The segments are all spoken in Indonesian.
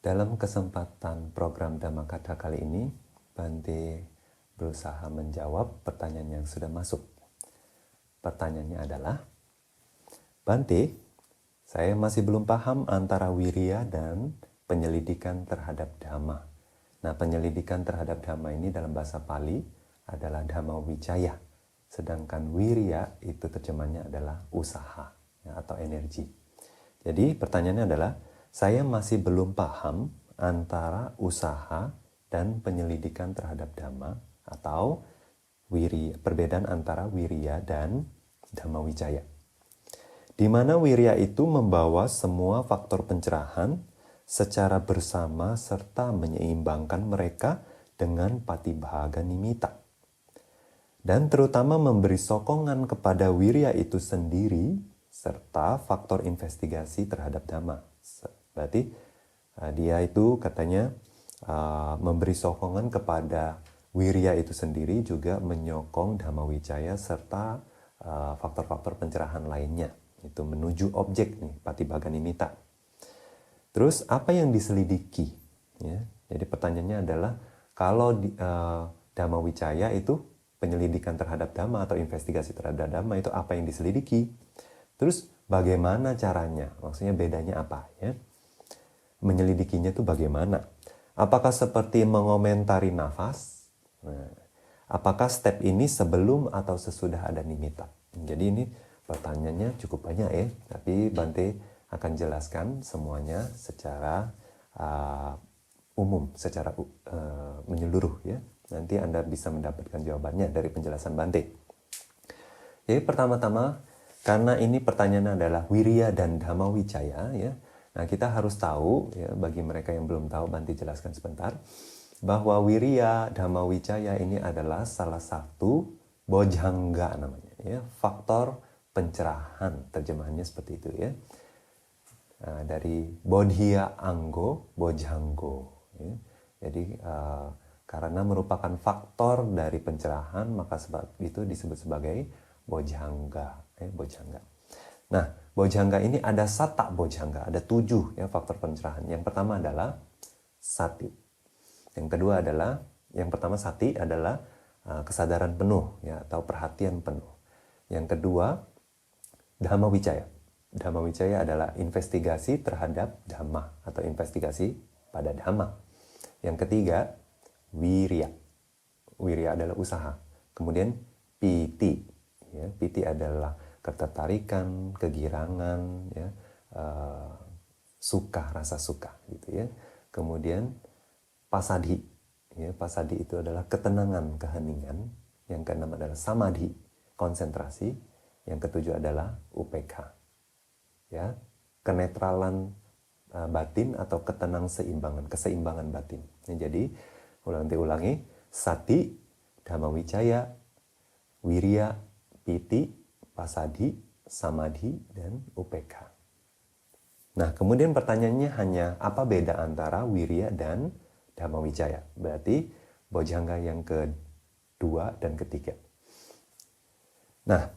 Dalam kesempatan program Dhammakatha kali ini, Bante berusaha menjawab pertanyaan yang sudah masuk. Pertanyaannya adalah, Bante, saya masih belum paham antara wirya dan penyelidikan terhadap Dhamma. Nah, penyelidikan terhadap Dhamma ini dalam bahasa Pali adalah Dhamma Wicaya. Sedangkan wirya itu terjemahnya adalah usaha ya, atau energi. Jadi pertanyaannya adalah, saya masih belum paham antara usaha dan penyelidikan terhadap Dhamma atau wirya, perbedaan antara wirya dan Dhamma Wicaya. Di mana wirya itu membawa semua faktor pencerahan secara bersama serta menyeimbangkan mereka dengan patibhaga nimitta. Dan terutama memberi sokongan kepada wirya itu sendiri serta faktor investigasi terhadap Dhamma. Berarti dia itu katanya memberi sokongan kepada wirya itu sendiri, juga menyokong Dhamma Wicaya serta faktor-faktor pencerahan lainnya. Itu menuju objek nih, patibhaga nimitta. Terus apa yang diselidiki? Ya, jadi pertanyaannya adalah, kalau Dhamma Wicaya itu penyelidikan terhadap Dhamma atau investigasi terhadap Dhamma, itu apa yang diselidiki? Terus bagaimana caranya? Maksudnya bedanya apa ya? Menyelidikinya itu bagaimana? Apakah seperti mengomentari nafas? Nah, apakah step ini sebelum atau sesudah ada nimitta? Jadi ini pertanyaannya cukup banyak ya, tapi Bante akan jelaskan semuanya secara umum, secara menyeluruh ya. Nanti Anda bisa mendapatkan jawabannya dari penjelasan Bante. Jadi pertama-tama, karena ini pertanyaannya adalah wirya dan Dhamma Wicaya ya. Nah, kita harus tahu ya, bagi mereka yang belum tahu, Bante jelaskan sebentar, bahwa wirya Dhamma Wicaya ini adalah salah satu bojjhanga namanya ya, faktor pencerahan, terjemahannya seperti itu ya. Dari bodhiya anggo, bojjhango ya. Jadi karena merupakan faktor dari pencerahan, maka sebab itu disebut sebagai bojjhanga ya, bojjhanga. Nah, bojjhanga ini ada sata bojjhanga, ada 7 ya faktor pencerahan. Yang pertama adalah sati. Yang kedua adalah, yang pertama sati adalah kesadaran penuh ya, atau perhatian penuh. Yang kedua, Dhamma Wicaya. Dhamma Wicaya adalah investigasi terhadap Dhamma atau investigasi pada Dhamma. Yang ketiga, wirya. Wirya adalah usaha. Kemudian piti. Ya, piti adalah ketertarikan, kegirangan, ya, suka, rasa suka, gitu ya. Kemudian pasadi, ya, pasadi itu adalah ketenangan, keheningan. Yang keenam adalah samadhi, konsentrasi. Yang ketujuh adalah upekha, ya, kenetralan batin atau keseimbangan batin. Ya, jadi ulangi, sati, Dhamma Wicaya, wirya, piti, pasadi, samadhi, dan upekha. Nah, kemudian pertanyaannya hanya apa beda antara wirya dan Dhamma Wicaya? Berarti bojjhanga yang kedua dan ketiga. Nah,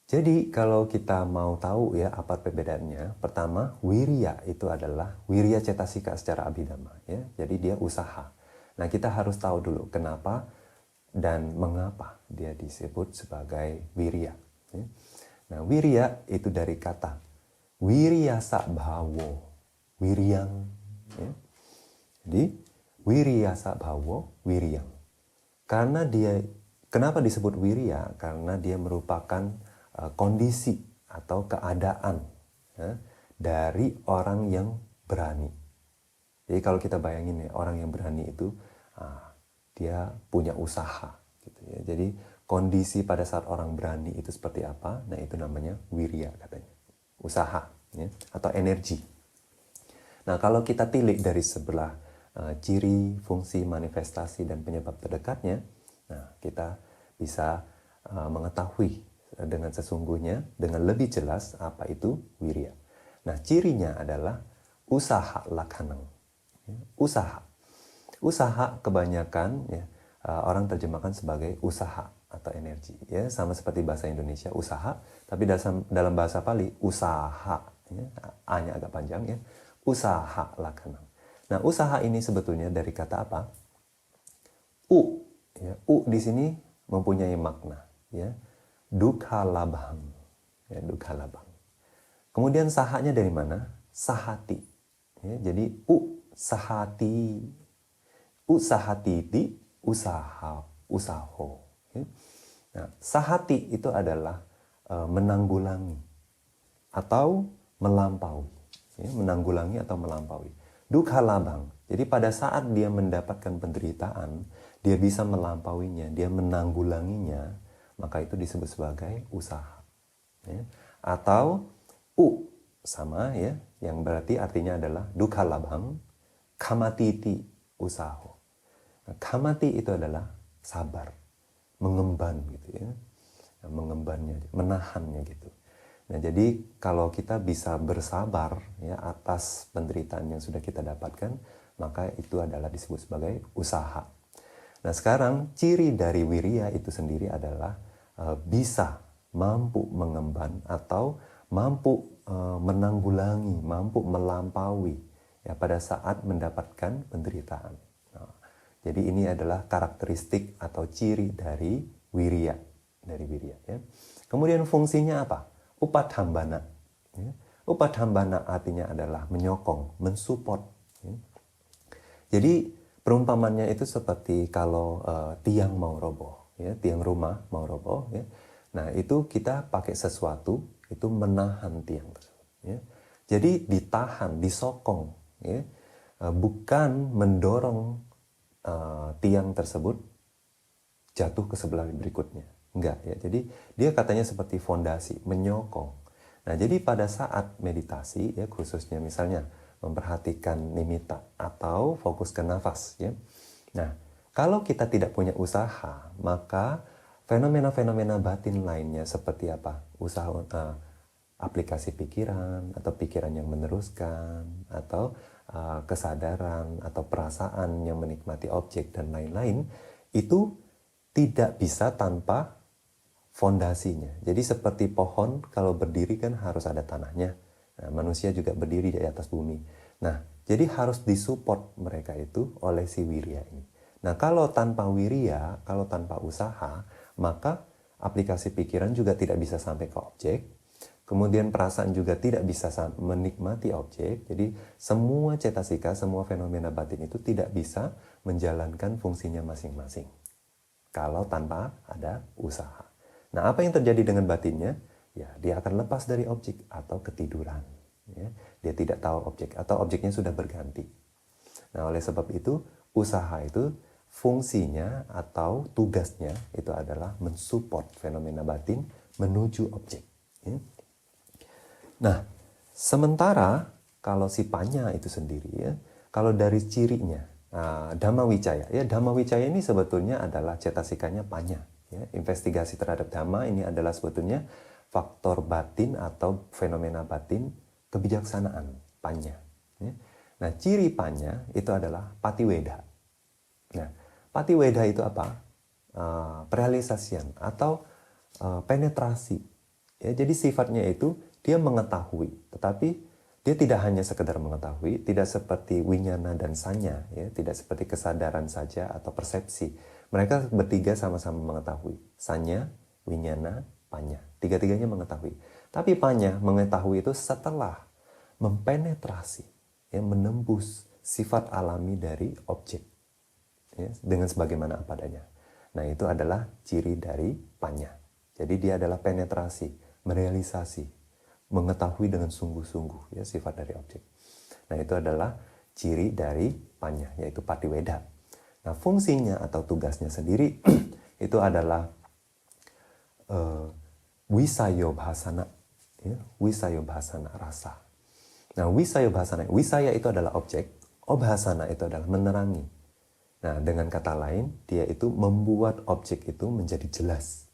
jadi kalau kita mau tahu ya apa perbedaannya, pertama wirya itu adalah wirya cetasika secara abhidhamma ya. Jadi dia usaha. Nah, kita harus tahu dulu kenapa dan mengapa dia disebut sebagai wirya. Ya. Nah, wirya itu dari kata wiryasa bhawo, wiryang. Ya. Jadi wiryasa bhawo, wiryang. Karena dia, kenapa disebut wirya? Karena dia merupakan kondisi atau keadaan ya, dari orang yang berani. Jadi kalau kita bayangin ya, orang yang berani itu dia punya usaha gitu ya. Jadi kondisi pada saat orang berani itu seperti apa? Nah, itu namanya wirya katanya. Usaha ya, atau energi. Nah, kalau kita tilik dari sebelah ciri, fungsi, manifestasi, dan penyebab terdekatnya, nah, kita bisa mengetahui dengan sesungguhnya, dengan lebih jelas apa itu wirya. Nah, cirinya adalah usaha lakhanang. Ya, usaha. Usaha kebanyakan ya, orang terjemahkan sebagai usaha atau energi. Ya, sama seperti bahasa Indonesia usaha, tapi dalam bahasa Pali usaha. Ya, A-nya agak panjang ya. usaha lakanang. Nah, usaha ini sebetulnya dari kata apa? U. Ya, U di sini mempunyai makna. Ya, dukha labang. Ya, dukha labang. Kemudian sahanya dari mana? Sahati. Ya, jadi sahati. Sahati di usaho. Ya. Nah, sahati itu adalah menanggulangi atau melampaui. Ya, menanggulangi atau melampaui. Dukha labang. Jadi pada saat dia mendapatkan penderitaan, dia bisa melampauinya, dia menanggulanginya, maka itu disebut sebagai usaha. Ya. Atau sama ya, yang berarti artinya adalah dukha labang, kamatiti usaho. Nah, kamati itu adalah sabar, mengemban gitu ya, mengembannya, menahannya gitu. Nah, jadi kalau kita bisa bersabar ya atas penderitaan yang sudah kita dapatkan, maka itu adalah disebut sebagai usaha. Nah, sekarang ciri dari wirya itu sendiri adalah bisa mampu mengemban atau mampu menanggulangi, mampu melampaui ya pada saat mendapatkan penderitaan. Nah, jadi ini adalah karakteristik atau ciri dari wirya, ya. Kemudian fungsinya apa? Upadhambana. Ya. Upadhambana artinya adalah menyokong, mensupport. Ya. Jadi perumpamannya itu seperti kalau tiang mau roboh, ya, tiang rumah mau roboh. Ya. Nah, itu kita pakai sesuatu itu menahan tiang tersebut. Ya. Jadi ditahan, disokong, ya. Bukan mendorong tiang tersebut jatuh ke sebelah berikutnya. Enggak ya. Jadi dia katanya seperti fondasi, menyokong. Nah, jadi pada saat meditasi ya, khususnya misalnya memperhatikan nimitta atau fokus ke nafas ya. Nah, kalau kita tidak punya usaha, maka fenomena-fenomena batin lainnya seperti apa? Usaha aplikasi pikiran atau pikiran yang meneruskan atau kesadaran atau perasaan yang menikmati objek dan lain-lain itu tidak bisa tanpa fondasinya. Jadi seperti pohon kalau berdiri kan harus ada tanahnya. Nah, manusia juga berdiri di atas bumi. Nah, jadi harus disupport mereka itu oleh si wirya ini. Nah, kalau tanpa wirya, kalau tanpa usaha, maka aplikasi pikiran juga tidak bisa sampai ke objek. Kemudian perasaan juga tidak bisa menikmati objek. Jadi semua cetasika, semua fenomena batin itu tidak bisa menjalankan fungsinya masing-masing kalau tanpa ada usaha. Nah, apa yang terjadi dengan batinnya? Ya, dia akan lepas dari objek atau ketiduran. Ya, dia tidak tahu objek atau objeknya sudah berganti. Nah, oleh sebab itu, usaha itu fungsinya atau tugasnya itu adalah mensupport fenomena batin menuju objek. Ya. Nah, sementara kalau si panya itu sendiri ya, kalau dari cirinya, Dhamma Wicaya. Ya, Dhamma Wicaya ini sebetulnya adalah cetasikanya panya. Ya, investigasi terhadap Dhamma ini adalah sebetulnya faktor batin atau fenomena batin kebijaksanaan panya. Ya. Nah, ciri panya itu adalah patiweda. Nah, patiweda itu apa? Perealisasian atau penetrasi. Ya, jadi sifatnya itu dia mengetahui, tetapi dia tidak hanya sekedar mengetahui, tidak seperti winyana dan sanya, ya, tidak seperti kesadaran saja atau persepsi. Mereka bertiga sama-sama mengetahui. Sanya, winyana, panya. Tiga-tiganya mengetahui. Tapi panya mengetahui itu setelah mempenetrasi, ya, menembus sifat alami dari objek, ya, dengan sebagaimana apa adanya. Nah, itu adalah ciri dari panya. Jadi dia adalah penetrasi, merealisasi, mengetahui dengan sungguh-sungguh ya sifat dari objek. Nah, itu adalah ciri dari panya, yaitu patiweda. Nah, fungsinya atau tugasnya sendiri itu adalah wisayobhasana, ya, wisayobhasana rasa. Nah, wisayobhasana, wisaya itu adalah objek, obhasana itu adalah menerangi. Nah, dengan kata lain, dia itu membuat objek itu menjadi jelas.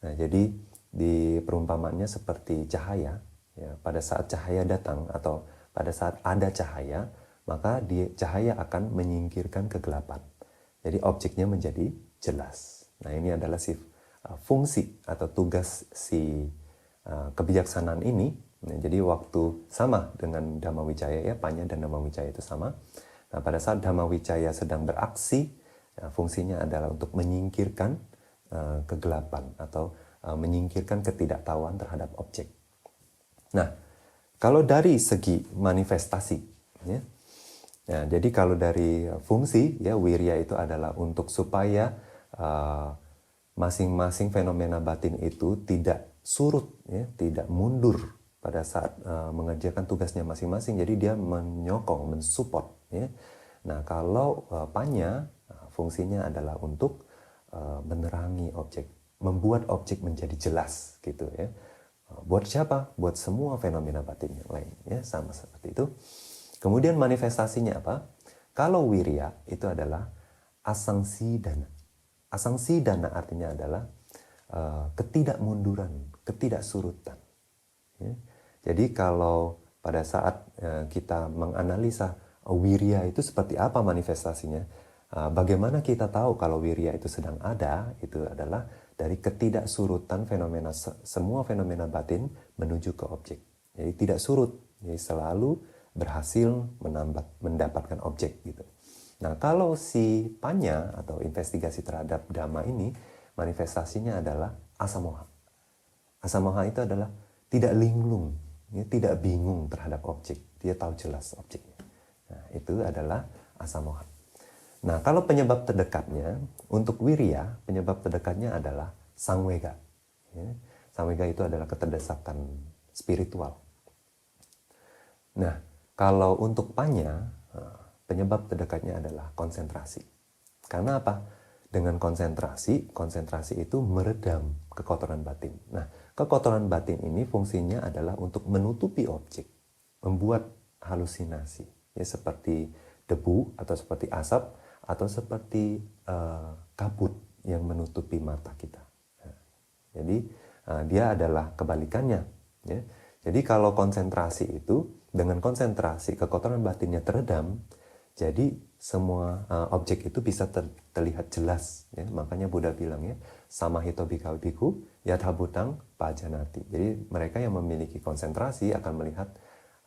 Nah, jadi di perumpamaannya seperti cahaya. Ya, pada saat cahaya datang atau pada saat ada cahaya, maka cahaya akan menyingkirkan kegelapan. Jadi objeknya menjadi jelas. Nah, ini adalah fungsi atau tugas si kebijaksanaan ini Nah, jadi waktu sama dengan Dhamma Wicaya ya, Panya dan Dhamma Wicaya itu sama. Nah, pada saat Dhamma Wicaya sedang beraksi, fungsinya adalah untuk menyingkirkan kegelapan atau menyingkirkan ketidaktahuan terhadap objek. Nah, kalau dari segi manifestasi, ya, jadi kalau dari fungsi, ya wirya itu adalah untuk supaya masing-masing fenomena batin itu tidak surut, ya, tidak mundur pada saat mengerjakan tugasnya masing-masing. Jadi dia menyokong, mensupport. Ya. Nah, kalau panya, fungsinya adalah untuk menerangi objek, membuat objek menjadi jelas, gitu ya. Buat siapa? Buat semua fenomena batin yang lain, ya, sama seperti itu. Kemudian manifestasinya apa? Kalau wirya itu adalah asangsi dana. Asangsi dana artinya adalah ketidakmunduran, ketidaksurutan. Ya. Jadi kalau pada saat kita menganalisa wirya itu seperti apa manifestasinya, bagaimana kita tahu kalau wirya itu sedang ada, itu adalah dari ketidaksurutan fenomena, semua fenomena batin menuju ke objek. Jadi tidak surut, jadi selalu berhasil mendapatkan objek gitu. Nah, kalau si panya atau investigasi terhadap dhamma ini, manifestasinya adalah asamoha. Asamoha itu adalah tidak linglung, ya, tidak bingung terhadap objek. Dia tahu jelas objeknya. Nah, itu adalah asamoha. Nah, kalau penyebab terdekatnya, untuk wirya, penyebab terdekatnya adalah sangwega. Ya. Sangwega itu adalah keterdesakan spiritual. Nah, kalau untuk panya, penyebab terdekatnya adalah konsentrasi. Karena apa? Dengan konsentrasi itu meredam kekotoran batin. Nah, kekotoran batin ini fungsinya adalah untuk menutupi objek, membuat halusinasi, ya, seperti debu atau seperti asap atau seperti kabut yang menutupi mata kita. Nah, jadi dia adalah kebalikannya. Ya. Jadi kalau konsentrasi itu, dengan konsentrasi kekotoran batinnya teredam, jadi semua objek itu bisa terlihat jelas. Ya. Makanya Buddha bilang ya, samahito bhikkhave bhikkhu yathabhutang pajanati. Jadi mereka yang memiliki konsentrasi akan melihat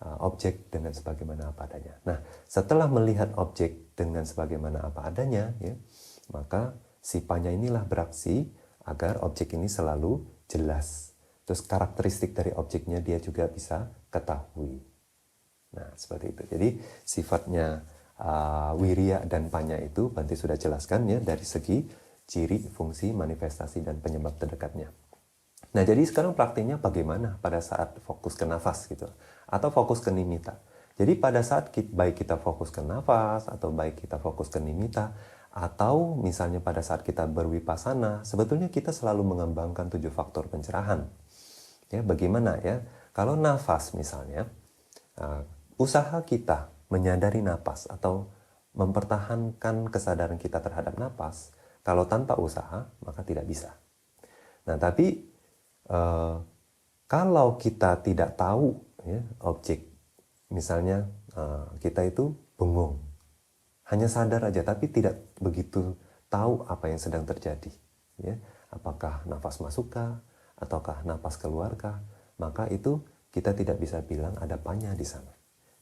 objek dengan sebagaimana apa adanya. Nah, setelah melihat objek dengan sebagaimana apa adanya, ya, maka si panya inilah beraksi agar objek ini selalu jelas. Terus karakteristik dari objeknya dia juga bisa ketahui. Nah, seperti itu. Jadi sifatnya wirya dan panya itu Bhante sudah jelaskan ya dari segi ciri, fungsi, manifestasi, dan penyebab terdekatnya. Nah, jadi sekarang praktiknya bagaimana pada saat fokus ke nafas gitu, atau fokus ke nimitta. Jadi pada saat baik kita fokus ke nafas, atau baik kita fokus ke nimitta, atau misalnya pada saat kita berwipasana, sebetulnya kita selalu mengembangkan 7 faktor pencerahan. Ya, bagaimana ya? Kalau nafas misalnya, usaha kita menyadari napas atau mempertahankan kesadaran kita terhadap napas, kalau tanpa usaha maka tidak bisa. Nah, tapi kalau kita tidak tahu ya, objek, misalnya kita itu bengong, hanya sadar aja tapi tidak begitu tahu apa yang sedang terjadi, ya, apakah nafas masukkah ataukah nafas keluarkah, maka itu kita tidak bisa bilang ada panya di sana.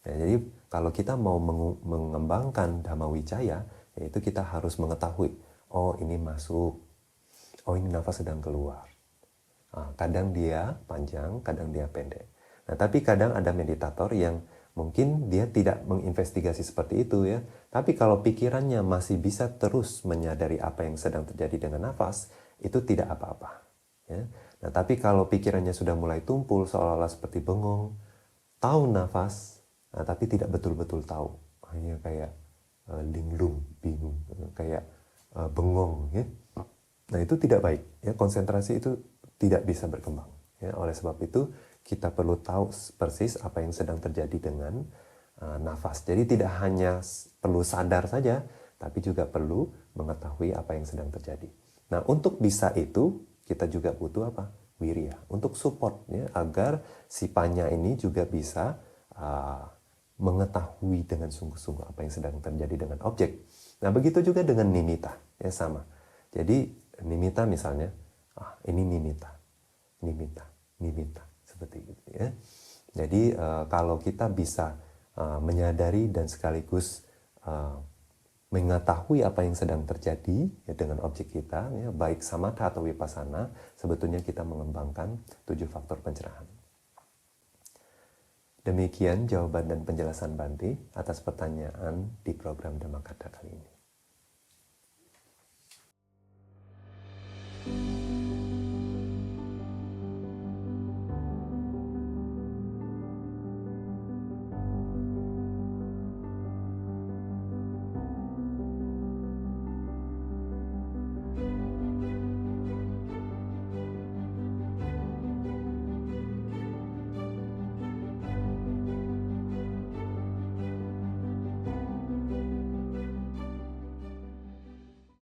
Ya, jadi kalau kita mau mengembangkan Dhamma Wicaya, yaitu kita harus mengetahui, oh ini masuk, oh ini nafas sedang keluar. Kadang dia panjang, kadang dia pendek. Nah, tapi kadang ada meditator yang mungkin dia tidak menginvestigasi seperti itu ya. Tapi kalau pikirannya masih bisa terus menyadari apa yang sedang terjadi dengan nafas, itu tidak apa-apa. Ya. Nah, tapi kalau pikirannya sudah mulai tumpul seolah-olah seperti bengong, tahu nafas, nah, tapi tidak betul-betul tahu, hanya kayak linglung, bingung, kayak bengong, ya. Nah, itu tidak baik, ya. Konsentrasi itu tidak bisa berkembang, ya. Oleh sebab itu kita perlu tahu persis apa yang sedang terjadi dengan nafas. Jadi tidak hanya perlu sadar saja, tapi juga perlu mengetahui apa yang sedang terjadi. Nah, untuk bisa itu kita juga butuh apa? Wirya, untuk support, ya, agar si panya ini juga bisa mengetahui dengan sungguh-sungguh apa yang sedang terjadi dengan objek. Nah, begitu juga dengan nimitta, ya, sama. Jadi nimitta misalnya, ini nimitta, seperti itu, ya. Jadi kalau kita bisa menyadari dan sekaligus mengetahui apa yang sedang terjadi ya, dengan objek kita, ya, baik samatha atau vipassana, sebetulnya kita mengembangkan 7 faktor pencerahan. Demikian jawaban dan penjelasan Bante atas pertanyaan di program Dhammakatha kali ini.